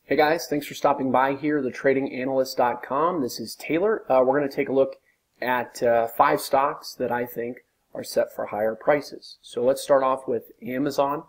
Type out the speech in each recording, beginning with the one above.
Hey guys, thanks for stopping by here, thetradinganalyst.com. This is Taylor. We're going to take a look at 5 stocks that I think are set for higher prices. So let's start off with Amazon.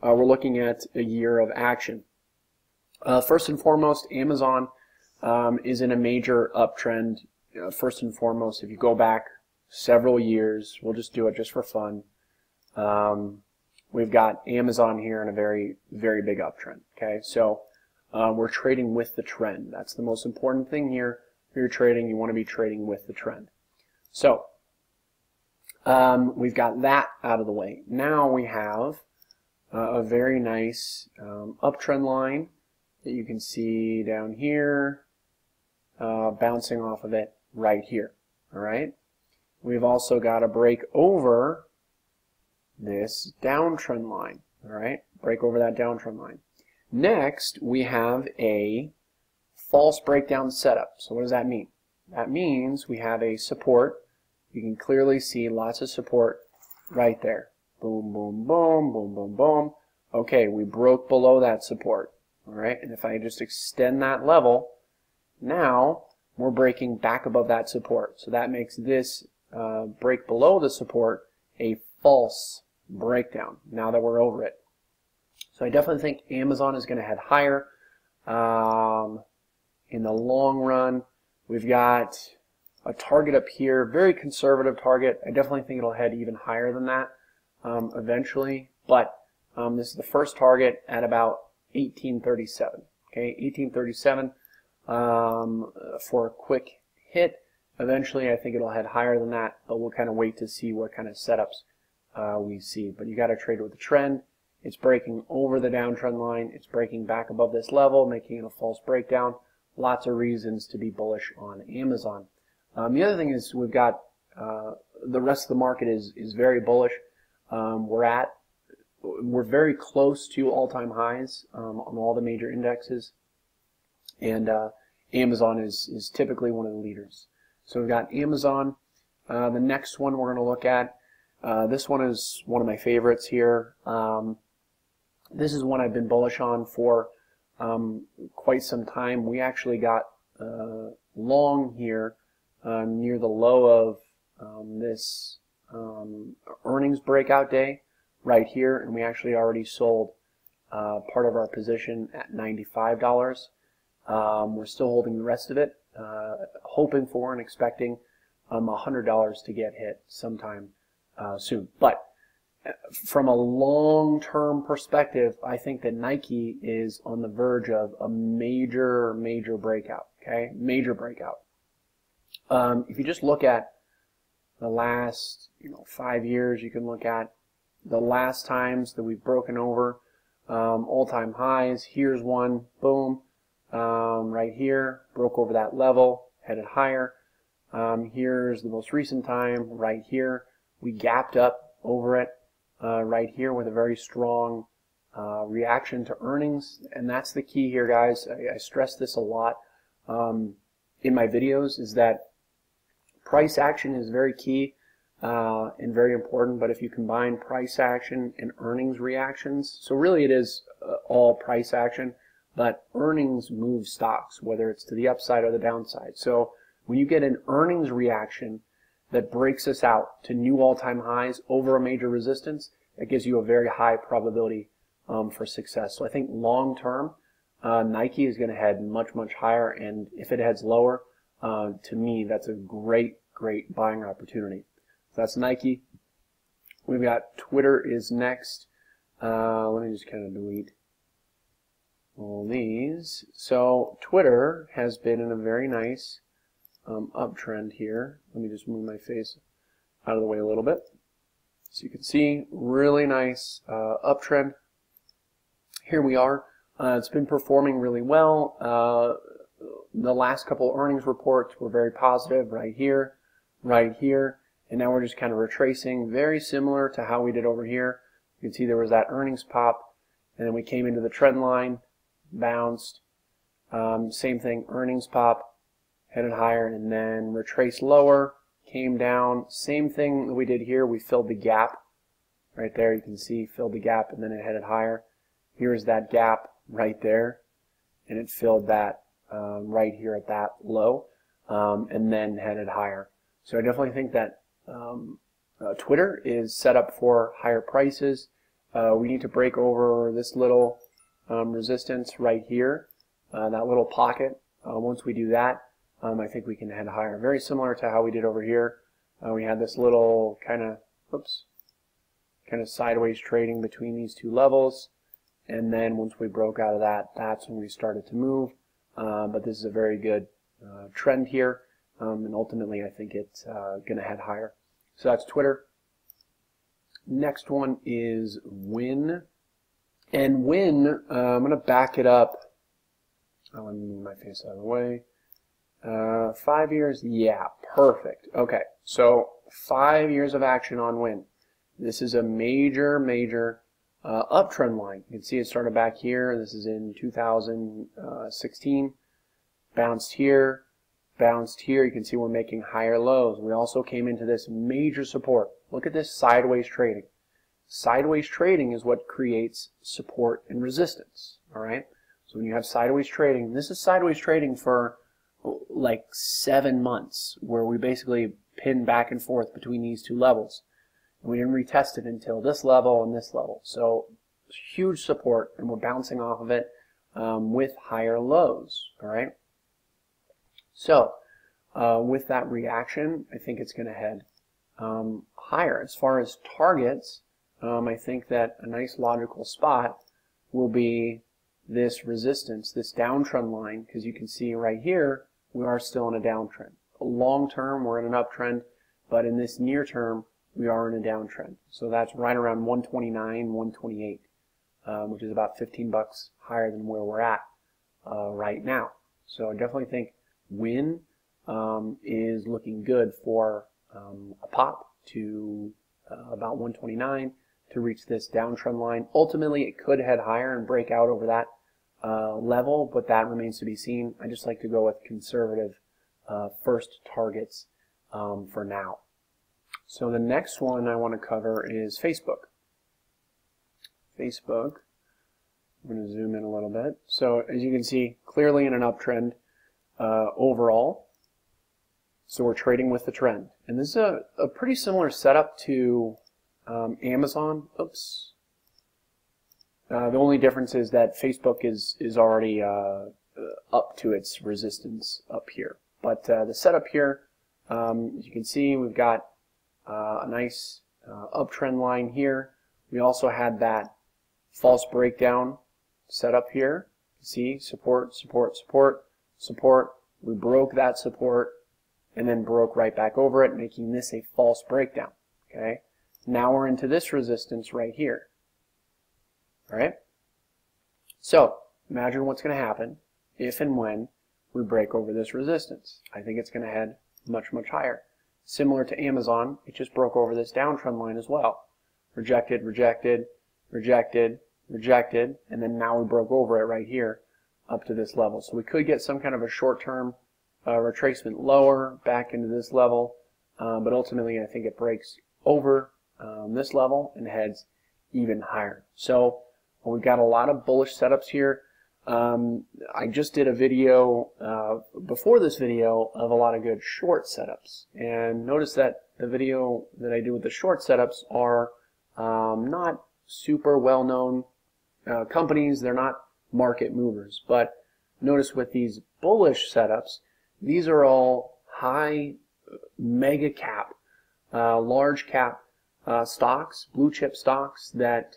We're looking at a year of action. First and foremost, Amazon is in a major uptrend. First and foremost, if you go back several years, we'll just do it just for fun. We've got Amazon here in a very, very big uptrend. Okay, so we're trading with the trend. That's the most important thing here. If you're trading, you want to be trading with the trend. So we've got that out of the way. Now we have a very nice uptrend line that you can see down here, bouncing off of it right here. All right. We've also got a break over this downtrend line. All right, break over that downtrend line. Next, we have a false breakdown setup. So what does that mean? That means we have a support. You can clearly see lots of support right there. Boom, boom, boom, boom, boom, boom. Okay, we broke below that support. All right, and if I just extend that level, now we're breaking back above that support. So that makes this break below the support a false breakdown now that we're over it. So I definitely think Amazon is going to head higher in the long run. We've got a target up here, very conservative target. I definitely think it'll head even higher than that eventually. But this is the first target at about 1837. Okay, 1837 for a quick hit. Eventually, I think it'll head higher than that, but we'll kind of wait to see what kind of setups we see. But you got to trade with the trend. It's breaking over the downtrend line. It's breaking back above this level, making it a false breakdown. Lots of reasons to be bullish on Amazon. The other thing is we've got the rest of the market is very bullish. We're very close to all-time highs on all the major indexes, and Amazon is typically one of the leaders. So we've got Amazon. The next one we're going to look at. This one is one of my favorites here. This is one I've been bullish on for quite some time. We actually got long here near the low of this earnings breakout day right here, and we actually already sold part of our position at $95. We're still holding the rest of it, hoping for and expecting $100 to get hit sometime soon. But from a long-term perspective, I think that Nike is on the verge of a major breakout. Okay, major breakout. If you just look at the last 5 years, you can look at the last times that we've broken over all-time highs. Here's one, boom, right here, broke over that level, headed higher. Here's the most recent time, right here. We gapped up over it right here with a very strong reaction to earnings, and that's the key here, guys. I stress this a lot in my videos, is that price action is very key and very important, but if you combine price action and earnings reactions, so really it is all price action, but earnings move stocks, whether it's to the upside or the downside. So when you get an earnings reaction that breaks us out to new all-time highs over a major resistance, that gives you a very high probability for success. So I think long-term, Nike is going to head much higher, and if it heads lower, to me, that's a great buying opportunity. So that's Nike. We've got Twitter is next. Let me just kind of delete all these. So Twitter has been in a very nice uptrend here. Let me just move my face out of the way a little bit. So you can see really nice uptrend. Here we are. It's been performing really well. The last couple earnings reports were very positive, right here, and now we're just kind of retracing, very similar to how we did over here. You can see there was that earnings pop, and then we came into the trend line, bounced, same thing, earnings pop, headed higher, and then retraced lower, came down, same thing that we did here. We filled the gap right there. You can see filled the gap, and then it headed higher. Here's that gap right there, and it filled that right here at that low, and then headed higher. So I definitely think that Twitter is set up for higher prices. We need to break over this little resistance right here, that little pocket. Once we do that, I think we can head higher. Very similar to how we did over here. We had this little kind of sideways trading between these two levels, and then once we broke out of that, that's when we started to move. But this is a very good trend here, and ultimately I think it's going to head higher. So that's Twitter. Next one is WIN. And WIN, I'm going to back it up. Let me move my face out of the way. 5 years, yeah, perfect. Okay, so 5 years of action on WIN. This is a major uptrend line. You can see it started back here. This is in 2016. Bounced here, bounced here. You can see we're making higher lows. We also came into this major support. Look at this sideways trading. Sideways trading is what creates support and resistance. All right. So when you have sideways trading, this is sideways trading for like 7 months, where we basically pinned back and forth between these two levels. And we didn't retest it until this level and this level. So huge support, and we're bouncing off of it with higher lows. All right. So with that reaction, I think it's going to head higher. As far as targets, I think that a nice logical spot will be this resistance, this downtrend line, because you can see right here we are still in a downtrend. Long term, we're in an uptrend, but in this near term, we are in a downtrend. So that's right around 129, 128, which is about 15 bucks higher than where we're at right now. So I definitely think WIN is looking good for a pop to about 129 to reach this downtrend line. Ultimately, it could head higher and break out over that level, but that remains to be seen. I just like to go with conservative first targets for now. So the next one I want to cover is Facebook. Facebook, I'm going to zoom in a little bit. So as you can see, clearly in an uptrend overall. So we're trading with the trend. And this is a pretty similar setup to Amazon. Oops. The only difference is that Facebook is already up to its resistance up here. But the setup here, as you can see, we've got a nice uptrend line here. We also had that false breakdown set up here. See, support, support, support, support. We broke that support and then broke right back over it, making this a false breakdown. Okay. Now we're into this resistance right here. All right. So imagine what's going to happen if and when we break over this resistance. I think it's going to head much higher. Similar to Amazon, it just broke over this downtrend line as well. Rejected, rejected, rejected, rejected, and then now we broke over it right here up to this level. So we could get some kind of a short-term retracement lower back into this level, but ultimately I think it breaks over this level and heads even higher. So we've got a lot of bullish setups here. I just did a video before this video of a lot of good short setups, and notice that the video that I do with the short setups are not super well-known companies. They're not market movers, but notice with these bullish setups, these are all high mega cap, large cap stocks, blue chip stocks that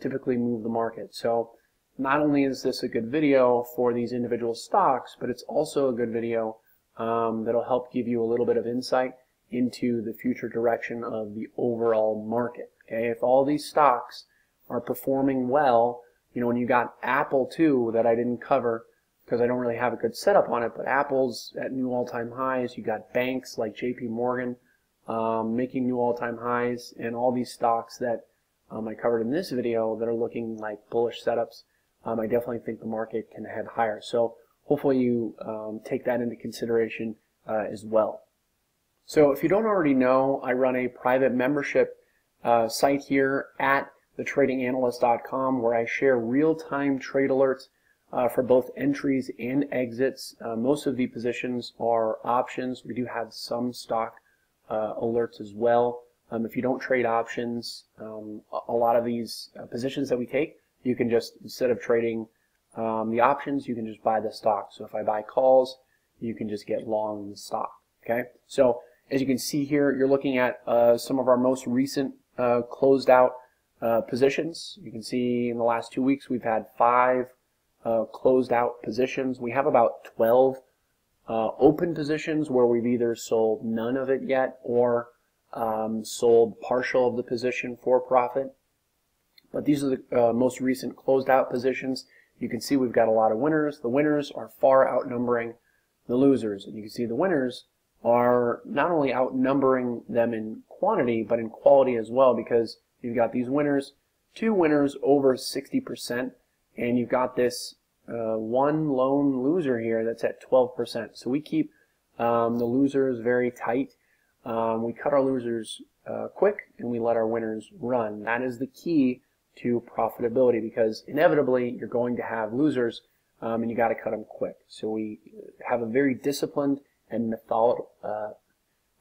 typically move the market. So not only is this a good video for these individual stocks, but it's also a good video that'll help give you a little bit of insight into the future direction of the overall market. Okay, if all these stocks are performing well, you know, when you got Apple too, that I didn't cover because I don't really have a good setup on it, but Apple's at new all-time highs. You got banks like JP Morgan making new all-time highs, and all these stocks that I covered in this video that are looking like bullish setups. I definitely think the market can head higher. So hopefully you take that into consideration as well. So if you don't already know, I run a private membership site here at thetradinganalyst.com where I share real-time trade alerts for both entries and exits. Most of the positions are options. We do have some stock alerts as well. If you don't trade options, a lot of these positions that we take, you can just, instead of trading the options, you can just buy the stock. So if I buy calls, you can just get long the stock. Okay, so as you can see here, you're looking at some of our most recent closed out positions. You can see in the last 2 weeks we've had 5 closed out positions. We have about 12 open positions where we've either sold none of it yet or sold partial of the position for profit. But these are the most recent closed out positions. You can see we've got a lot of winners. The winners are far outnumbering the losers. And you can see the winners are not only outnumbering them in quantity, but in quality as well, because you've got these winners, 2 winners over 60%, and you've got this one lone loser here that's at 12%. So we keep the losers very tight. We cut our losers quick, and we let our winners run. That is the key to profitability, because inevitably you're going to have losers, and you got to cut them quick. So we have a very disciplined and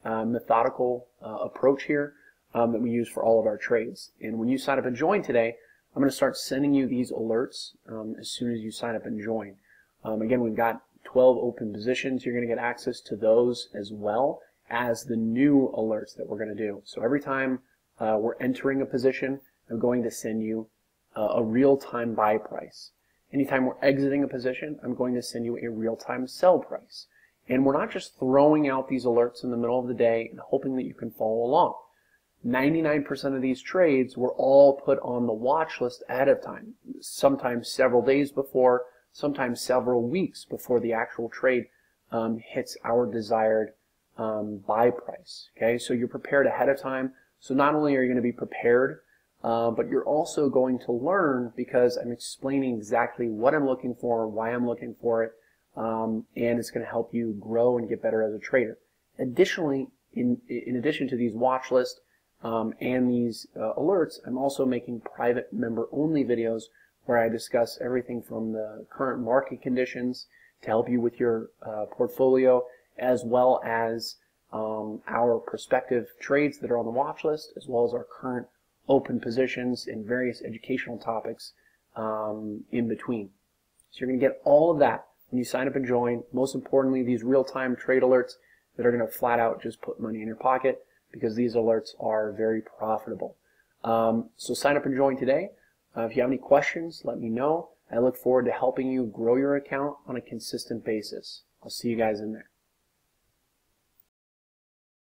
methodical approach here that we use for all of our trades. And when you sign up and join today, I'm going to start sending you these alerts as soon as you sign up and join. Again, we've got 12 open positions. You're going to get access to those as well as the new alerts that we're going to do. So every time we're entering a position, I'm going to send you a real-time buy price. Anytime we're exiting a position, I'm going to send you a real-time sell price. And we're not just throwing out these alerts in the middle of the day and hoping that you can follow along. 99% of these trades were all put on the watch list ahead of time, sometimes several days before, sometimes several weeks before the actual trade hits our desired buy price. Okay, so you're prepared ahead of time. So not only are you going to be prepared, but you're also going to learn, because I'm explaining exactly what I'm looking for, why I'm looking for it, and it's going to help you grow and get better as a trader. Additionally, in addition to these watch lists and these alerts, I'm also making private member-only videos where I discuss everything from the current market conditions to help you with your portfolio, as well as our prospective trades that are on the watch list, as well as our current open positions and various educational topics in between. So you're going to get all of that when you sign up and join. Most importantly, these real-time trade alerts that are going to flat out just put money in your pocket, because these alerts are very profitable. So sign up and join today. If you have any questions, let me know. I look forward to helping you grow your account on a consistent basis. I'll see you guys in there.